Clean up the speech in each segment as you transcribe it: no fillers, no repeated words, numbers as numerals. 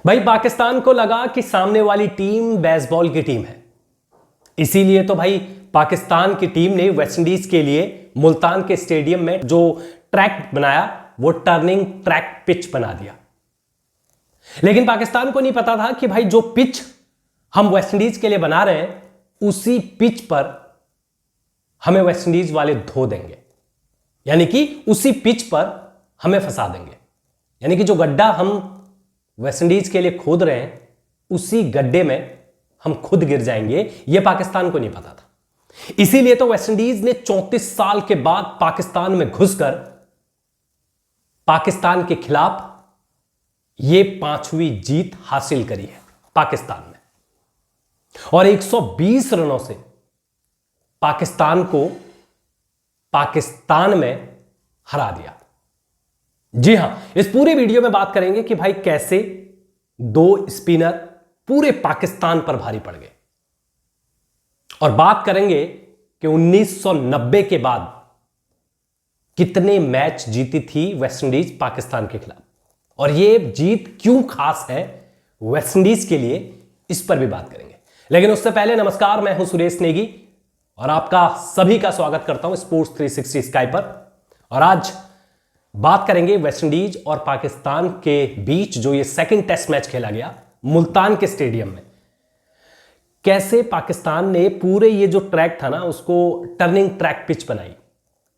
भाई पाकिस्तान को लगा कि सामने वाली टीम बेसबॉल की टीम है, इसीलिए तो भाई पाकिस्तान की टीम ने वेस्टइंडीज के लिए मुल्तान के स्टेडियम में जो ट्रैक बनाया वो टर्निंग ट्रैक पिच बना दिया। लेकिन पाकिस्तान को नहीं पता था कि भाई जो पिच हम वेस्टइंडीज के लिए बना रहे हैं उसी पिच पर हमें वेस्टइंडीज वाले धो देंगे, यानी कि उसी पिच पर हमें फंसा देंगे। यानी कि जो गड्ढा हम वेस्टइंडीज के लिए खोद रहे हैं उसी गड्ढे में हम खुद गिर जाएंगे, यह पाकिस्तान को नहीं पता था। इसीलिए तो वेस्टइंडीज ने 34 साल के बाद पाकिस्तान में घुसकर पाकिस्तान के खिलाफ यह 5वीं जीत हासिल करी है पाकिस्तान में, और 120 रनों से पाकिस्तान को पाकिस्तान में हरा दिया। जी हां, इस पूरे वीडियो में बात करेंगे कि भाई कैसे दो स्पिनर पूरे पाकिस्तान पर भारी पड़ गए, और बात करेंगे कि 1990 के बाद कितने मैच जीती थी वेस्टइंडीज पाकिस्तान के खिलाफ, और यह जीत क्यों खास है वेस्टइंडीज के लिए, इस पर भी बात करेंगे। लेकिन उससे पहले नमस्कार, मैं हूं सुरेश नेगी और आपका सभी का स्वागत करता हूं स्पोर्ट्स 360 स्काई पर। और आज बात करेंगे वेस्टइंडीज और पाकिस्तान के बीच जो ये सेकंड टेस्ट मैच खेला गया मुल्तान के स्टेडियम में, कैसे पाकिस्तान ने पूरे ये जो ट्रैक था ना उसको टर्निंग ट्रैक पिच बनाई।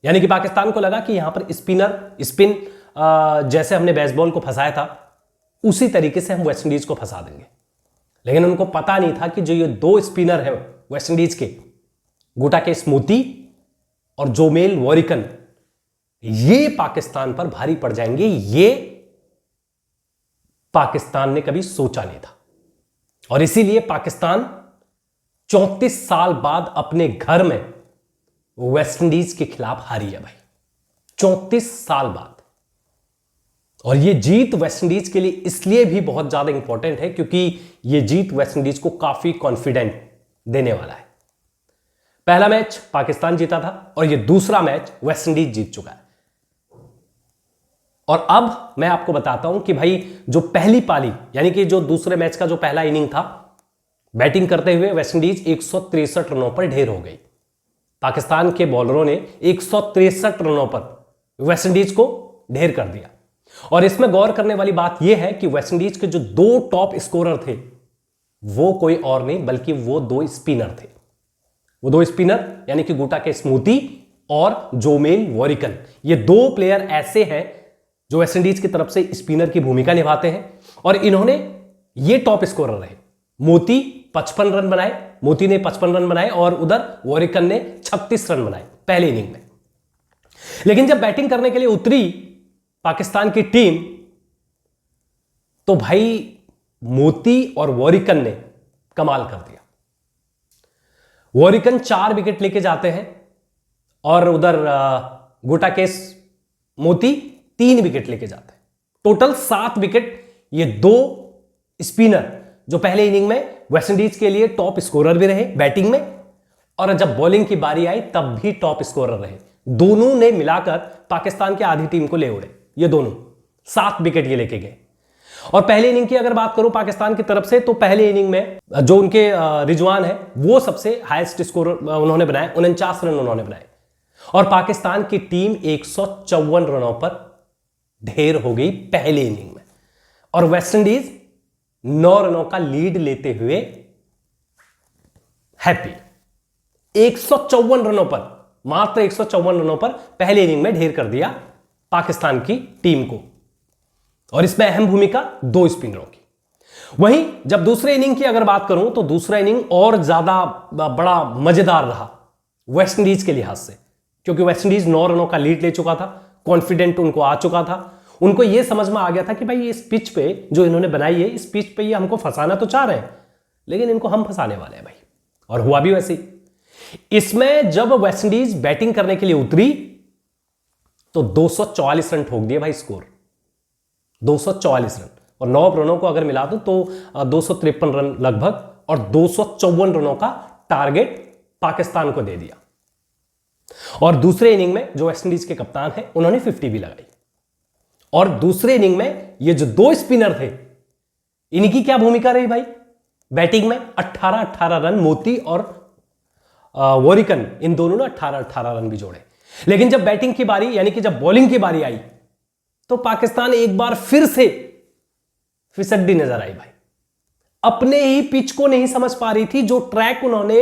यानी कि पाकिस्तान को लगा कि यहां पर स्पिन जैसे हमने बेसबॉल को फंसाया था उसी तरीके से हम वेस्टइंडीज को फंसा देंगे। लेकिन उनको पता नहीं था कि जो ये दो स्पिनर हैं वेस्टइंडीज के, गुटाकेश मोती और जोमेल वॉरिकन, ये पाकिस्तान पर भारी पड़ जाएंगे। ये पाकिस्तान ने कभी सोचा नहीं था, और इसीलिए पाकिस्तान 34 साल बाद अपने घर में वेस्टइंडीज के खिलाफ हारी है भाई, 34 साल बाद। और यह जीत वेस्टइंडीज के लिए इसलिए भी बहुत ज्यादा इंपॉर्टेंट है क्योंकि यह जीत वेस्टइंडीज को काफी कॉन्फिडेंट देने वाला है। पहला मैच पाकिस्तान जीता था और यह दूसरा मैच वेस्टइंडीज जीत चुका है। और अब मैं आपको बताता हूं कि भाई जो पहली पाली यानी कि जो दूसरे मैच का जो पहला इनिंग था, बैटिंग करते हुए वेस्टइंडीज 163 रनों पर ढेर हो गई। पाकिस्तान के बॉलरों ने 163 रनों पर वेस्टइंडीज को ढेर कर दिया। और इसमें गौर करने वाली बात यह है कि वेस्टइंडीज के जो दो टॉप स्कोरर थे वो कोई और नहीं बल्कि वो दो स्पिनर थे। वो दो स्पिनर यानी कि गुटाकेश मोती और जोमेल वॉरिकन, ये दो प्लेयर ऐसे हैं जो वेस्टइंडीज की तरफ से स्पिनर की भूमिका निभाते हैं, और इन्होंने ये टॉप स्कोरर रहे। मोती 55 रन बनाए, मोती ने 55 रन बनाए और उधर वॉरिकन ने 36 रन बनाए पहले इनिंग में। लेकिन जब बैटिंग करने के लिए उतरी पाकिस्तान की टीम, तो भाई मोती और वॉरिकन ने कमाल कर दिया। वॉरिकन 4 विकेट लेके जाते हैं और उधर गुटाकेश मोती 3 विकेट लेके जाते हैं। टोटल 7 विकेट ये दो स्पिनर जो पहले इनिंग में वेस्टइंडीज के लिए टॉप स्कोरर भी रहे बैटिंग में, और जब बॉलिंग की बारी आई तब भी टॉप स्कोरर रहे। दोनों ने मिलाकर पाकिस्तान की आधी टीम को ले उड़े। ये दोनों 7 विकेट ये लेके गए। और पहले इनिंग की अगर बात करूं पाकिस्तान की तरफ से, तो पहले इनिंग में जो उनके रिजवान है वो सबसे हाईएस्ट स्कोर उन्होंने बनाए, 49 रन उन्होंने बनाए। और पाकिस्तान की टीम 154 रनों पर ढेर हो गई पहले इनिंग में, और वेस्टइंडीज 9 रनों का लीड लेते हुए हैप्पी। 154 रनों पर, मात्र 154 रनों पर पहले इनिंग में ढेर कर दिया पाकिस्तान की टीम को, और इसमें अहम भूमिका दो स्पिनरों की। वहीं जब दूसरे इनिंग की अगर बात करूं तो दूसरा इनिंग और ज्यादा बड़ा मजेदार रहा वेस्टइंडीज के लिहाज से, क्योंकि वेस्टइंडीज 9 रनों का लीड ले चुका था, कॉन्फिडेंट उनको आ चुका था। उनको यह समझ में आ गया था कि भाई इस पिच पे जो इन्होंने बनाई है, इस पिच पे ये हमको फंसाना तो चाह रहे हैं, लेकिन इनको हम फंसाने वाले हैं भाई। और हुआ भी वैसे ही। इसमें जब वेस्टइंडीज बैटिंग करने के लिए उतरी तो 244 रन ठोक दिए भाई स्कोर, 244 रन। और 9 रनों को अगर मिला दूं तो 253 रन लगभग, और 254 रनों का टारगेट पाकिस्तान को दे दिया। और दूसरे इनिंग में जो वेस्टइंडीज के कप्तान हैं उन्होंने 50 भी लगाई। और दूसरे इनिंग में ये जो दो स्पिनर थे इनकी क्या भूमिका रही भाई बैटिंग में? 18-18 रन मोती और वॉरिकन, इन दोनों ने 18-18 रन भी जोड़े। लेकिन जब बैटिंग की बारी यानी कि जब बॉलिंग की बारी आई तो पाकिस्तान एक बार फिर से फिसड्डी नजर आई भाई। अपने ही पिच को नहीं समझ पा रही थी। जो ट्रैक उन्होंने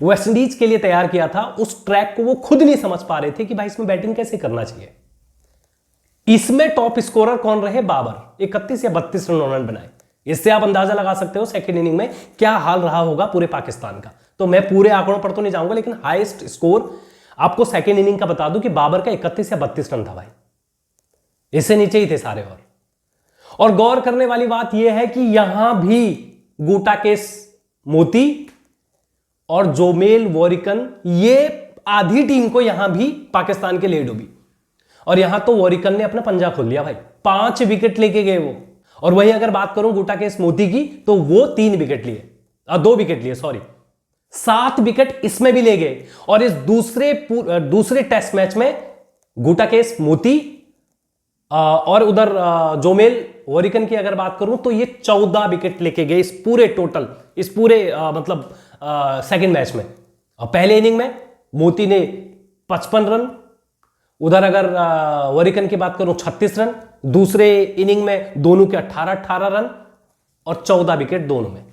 वेस्टइंडीज के लिए तैयार किया था उस ट्रैक को वो खुद नहीं समझ पा रहे थे कि भाई इसमें बैटिंग कैसे करना चाहिए। इसमें टॉप स्कोरर कौन रहे? बाबर। 31 या 32 रन उन्होंने बनाए। इससे आप अंदाजा लगा सकते हो सेकेंड इनिंग में क्या हाल रहा होगा पूरे पाकिस्तान का। तो मैं पूरे आंकड़ों पर तो नहीं जाऊंगा, लेकिन हाईएस्ट स्कोर आपको सेकेंड इनिंग का बता दूं कि बाबर का 31 या 32 रन था भाई। इससे नीचे ही थे सारे। और गौर करने वाली बात यह है कि यहां भी गुटाकेस मोती और जोमेल वॉरिकन, ये आधी टीम को यहां भी पाकिस्तान के लिए डूबी। और यहां तो वॉरिकन ने अपना पंजा खोल लिया भाई, 5 विकेट लेके गए वो। और वही अगर बात करूं गुटाकेस मोती की तो वो 3 विकेट लिए, 2 विकेट लिए, सॉरी 7 विकेट इसमें भी ले गए। और इस दूसरे टेस्ट मैच में गुटाकेस मोती और उधर जोमेल वॉरिकन की अगर बात करूं तो ये 14 विकेट लेके गए इस पूरे मतलब सेकंड मैच में। और पहले इनिंग में मोती ने 55 रन, उधर अगर वॉरिकन की बात करूं 36 रन, दूसरे इनिंग में दोनों के 18-18 रन और 14 विकेट दोनों में।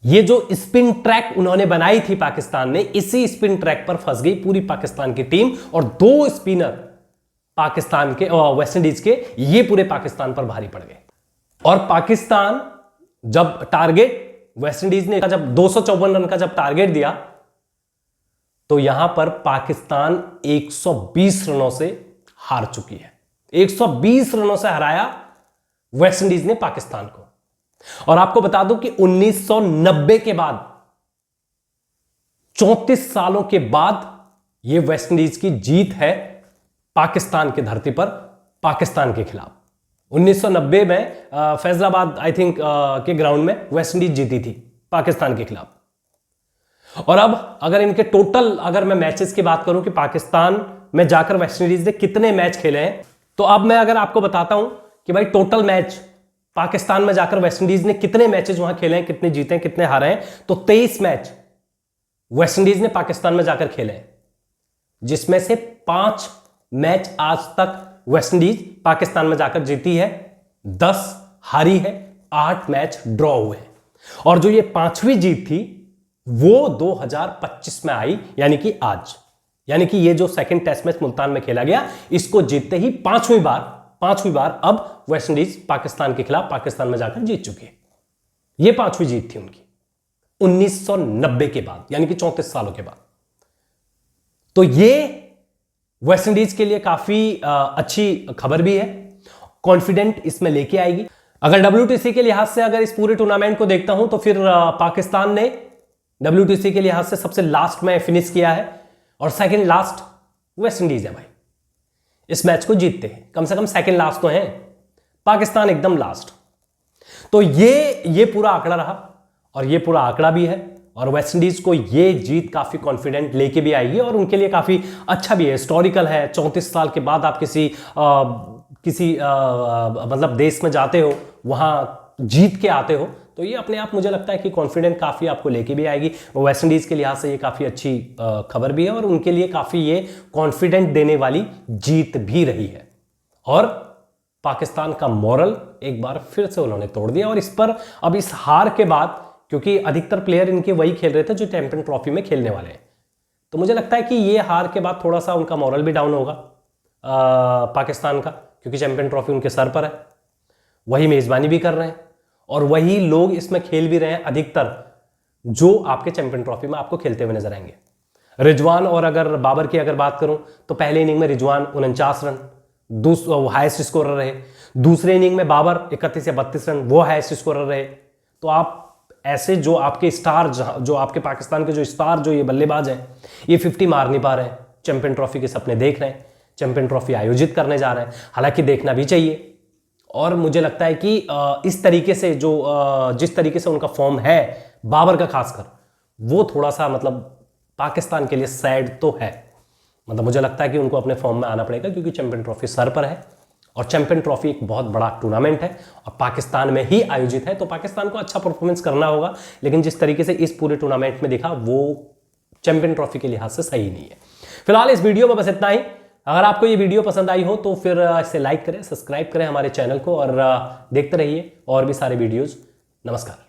ये जो स्पिन ट्रैक उन्होंने बनाई थी पाकिस्तान ने, इसी स्पिन ट्रैक पर फंस गई पूरी पाकिस्तान की टीम। और 2 स्पिनर पाकिस्तान के वेस्टइंडीज के ये पूरे पाकिस्तान पर भारी पड़ गए। और पाकिस्तान जब टारगेट वेस्टइंडीज ने जब 254 रन का जब टारगेट दिया तो यहां पर पाकिस्तान 120 रनों से हार चुकी है। 120 रनों से हराया वेस्टइंडीज ने पाकिस्तान को। और आपको बता दूं कि 1990 के बाद 34 सालों के बाद यह वेस्टइंडीज की जीत है पाकिस्तान की धरती पर पाकिस्तान के खिलाफ। 1990 में फैजलाबाद आई थिंक के ग्राउंड में वेस्टइंडीज जीती थी पाकिस्तान के खिलाफ। और अब अगर इनके टोटल अगर मैं मैचेस की बात करूं कि पाकिस्तान में जाकर वेस्टइंडीज ने कितने मैच खेले हैं, तो अब मैं अगर आपको बताता हूं कि भाई टोटल मैच पाकिस्तान में जाकर वेस्टइंडीज ने कितने मैचेस वहां खेले हैं, कितने जीते हैं, कितने हारे हैं, तो 23 मैच वेस्टइंडीज ने पाकिस्तान में जाकर खेले हैं, जिसमें से 5 मैच आज तक वेस्टइंडीज पाकिस्तान में जाकर जीती है, 10 हारी है, 8 मैच ड्रॉ हुए हैं। और जो ये 5वीं जीत थी वो 2025 में आई, यानी कि आज, यानी कि ये जो सेकंड टेस्ट मैच मुल्तान में खेला गया, इसको जीतते ही 5वीं बार अब वेस्टइंडीज पाकिस्तान के खिलाफ पाकिस्तान में जाकर जीत चुकी है। ये 5वीं जीत थी उनकी 1990 के बाद, यानी कि 34 सालों के बाद। तो ये वेस्टइंडीज के लिए काफी अच्छी खबर भी है, कॉन्फिडेंट इसमें लेके आएगी। अगर WTC के लिहाज से अगर इस पूरे टूर्नामेंट को देखता हूं तो फिर पाकिस्तान ने WTC के लिहाज से सबसे लास्ट में फिनिश किया है और सेकंड लास्ट वेस्टइंडीज है भाई। इस मैच को जीतते हैं, कम से कम सेकंड लास्ट तो है, पाकिस्तान एकदम लास्ट। तो ये पूरा आंकड़ा रहा और ये पूरा आंकड़ा भी है। और वेस्टइंडीज को ये जीत काफी कॉन्फिडेंट लेके भी आएगी और उनके लिए काफी अच्छा भी है, हिस्टोरिकल है। 34 साल के बाद आप किसी मतलब देश में जाते हो, वहां जीत के आते हो, तो ये अपने आप मुझे लगता है कि कॉन्फिडेंट काफी आपको लेके भी आएगी। वेस्टइंडीज के लिहाज से ये काफी अच्छी खबर भी है और उनके लिए काफी ये कॉन्फिडेंट देने वाली जीत भी रही है। और पाकिस्तान का मोरल एक बार फिर से उन्होंने तोड़ दिया। और इस पर अब इस हार के बाद, क्योंकि अधिकतर प्लेयर इनके वही खेल रहे थे जो चैंपियन ट्रॉफी में खेलने वाले हैं, तो मुझे लगता है कि ये हार के बाद थोड़ा सा उनका मोरल भी डाउन होगा पाकिस्तान का, क्योंकि चैंपियन ट्रॉफी उनके सर पर है, वही मेजबानी भी कर रहे हैं और वही लोग इसमें खेल भी रहे हैं अधिकतर जो आपके चैंपियन ट्रॉफी में आपको खेलते हुए नजर आएंगे। रिजवान और अगर बाबर की अगर बात करूं तो पहले इनिंग में रिजवान 49 रन हाईएस्ट स्कोरर रहे, दूसरे इनिंग में बाबर 31 या 32 रन वो हाईएस्ट स्कोरर रहे। तो आप ऐसे जो आपके स्टार, जो आपके पाकिस्तान के जो स्टार जो ये बल्लेबाज हैं, ये 50 मार नहीं पा रहे हैं, चैंपियन ट्रॉफी के सपने देख रहे हैं, चैंपियन ट्रॉफी आयोजित करने जा रहे हैं। हालांकि देखना भी चाहिए और मुझे लगता है कि इस तरीके से जिस तरीके से उनका फॉर्म है बाबर का खासकर, वो थोड़ा सा मतलब पाकिस्तान के लिए सैड तो है। मतलब मुझे लगता है कि उनको अपने फॉर्म में आना पड़ेगा क्योंकि चैंपियन ट्रॉफी सर पर है और चैंपियन ट्रॉफी एक बहुत बड़ा टूर्नामेंट है और पाकिस्तान में ही आयोजित है, तो पाकिस्तान को अच्छा परफॉर्मेंस करना होगा। लेकिन जिस तरीके से इस पूरे टूर्नामेंट में दिखा वो चैंपियन ट्रॉफी के लिहाज से सही नहीं है। फिलहाल इस वीडियो में बस इतना ही। अगर आपको ये वीडियो पसंद आई हो तो फिर इसे लाइक करें, सब्सक्राइब करें हमारे चैनल को और देखते रहिए और भी सारे वीडियोज। नमस्कार।